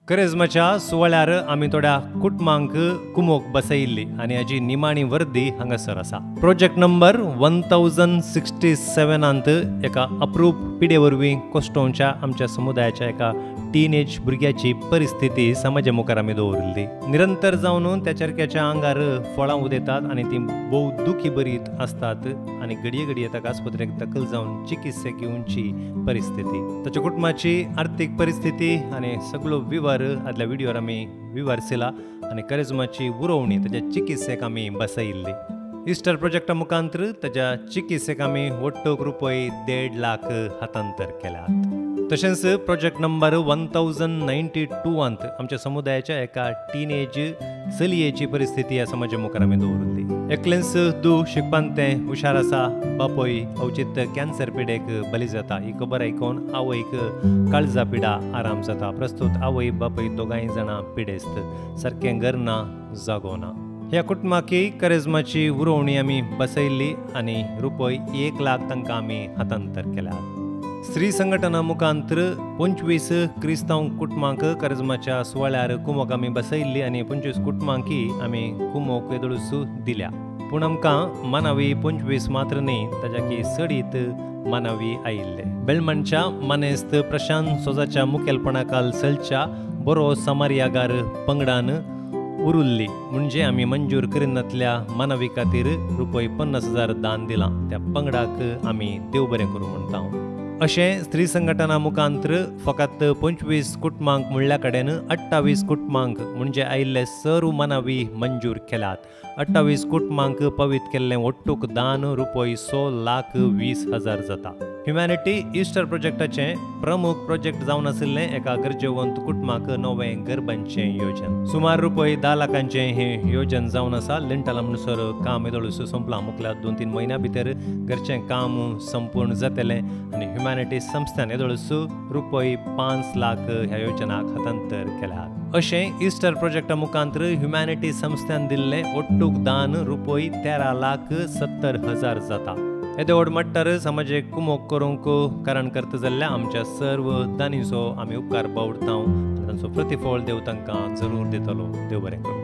करिझमाच्या सुवाळ्यार आमी थोड्या कुटुंबांक कुमोक बसयिल्ली आनी हाजी निमाणी वर्दी हांगासर आसा. प्रोजेक्ट नंबर 1067 एका अप्रूप पिढे वरवीं कोस्टोवच्या आमच्या समुदायाच्या एका टीनेज भुरग्याची परिस्थिती समाजा मुखार आमी दवरिल्ली. निरंतर जावन त्या चरक्याच्या आंगार फळां उदेतात आनी ती भोव दुखी बरीत आसतात आनी घडये घडये ताका आस्पत्रेक दाखल जावन चिकित्सा घेवची परिस्थिती. ताच्या कुटुंबाची आर्थीक परिस्थिती आनी सगळो विवर आदल्या व्हिडिओर आमी विवरसिला आनी करिझमाची उरोवणी ताच्या चिकित्सेक आमी बसयिल्ली. इस्टर प्रोजेक्टा मुखांतर ताच्या चिकित्सेक आमी वट्टोक रुपये 1.5 लाख हस्तांतर केल्यात. तशेंच प्रोजेक्ट नंबर 1092 आमच्या समुदायाच्या एका टीनेज चलयेची परिस्थिती ह्या समाजा मुखार आमी दवरिल्ली. एकलेंच दू शिकपान तें हुशार आसा, बापोय अवचित कॅन्सर पिडेक बली जाता. ही खबर आयकून आवयक काळजा पिडा आराम जाता. प्रस्तुत आवय बापोय दोगांय जाणां पिडेस्त, सारकें घर ना, जागो ना. ह्या कुटुंबाकी करिझमाची उरोवणी आमी बसयिल्ली आनी रुपये 1 लाख तांकां आमी हस्तांतर केल्यात. स्त्री संघटना मुखांतर 25 क्रिस्तांव कुटुंबांक करिझमाच्या सुवाळ्यार कुमोक आमी बसयिल्ली आनी 25 कुटुंबांकी आमी कुमोक येदोळूस दिल्या. पूण आमकां मानावी 25 मात्र न्ही, ताच्याकी सडीत मानावी आयिल्ले. बेळमणच्या मानेस्त प्रशांत सोजाच्या मुखेलपणाखाल चलच्या बरो समारियागार पंगडान उरिल्ली म्हणजे आमी मंजूर करिनातल्या मानवी खातीर रुपये 50,000 दान दिलां. त्या पंगडाक आमी देव बरें करूं म्हणटा. अशें स्त्री संघटना मुखांतर फकत 25 कुटुंबांक म्हणल्या कडेन 28 कुटुंबांक म्हणजे आयिल्ले सर्व मानावी मंजूर केल्यात. 28 कुटुंबांक पवित केल्लें वट्टूक दान रुपये 1,20,000 जाता. ह्युमॅनिटी इस्टर प्रोजेक्टाचें प्रमुख प्रोजेक्ट जावन आशिल्लें एका गरजेवंत कुटुंबाक नवें घर बांदचें येवजन. सुमार रुपये 10 लाखांचें हें येवजन जावन आसा. लिंटला म्हणसर काम येदोळूस संपलां. मुखल्या 2-3 म्हयन्या भितर घरचें काम संपूर्ण जातलें आनी ह्युमॅनिटी संस्थान येदोळूस रुपये 5 लाख ह्या येवजनाक हस्तांतर केल्यात. अशें इस्टर प्रोजेक्टा मुखांतर ह्युमॅनिटी संस्थान दिल्लें वट्टूक दान रुपये 13,70,000 जाता. येदे व्हड मट्टार समाजीक कुमोक करूंक कारण करता जाल्ल्या आमच्या सर्व दानीचो आमी उपकार बावडटां आनी तांचो प्रतिफळ देव तांकां जरूर दितलो. देव बरें करूं.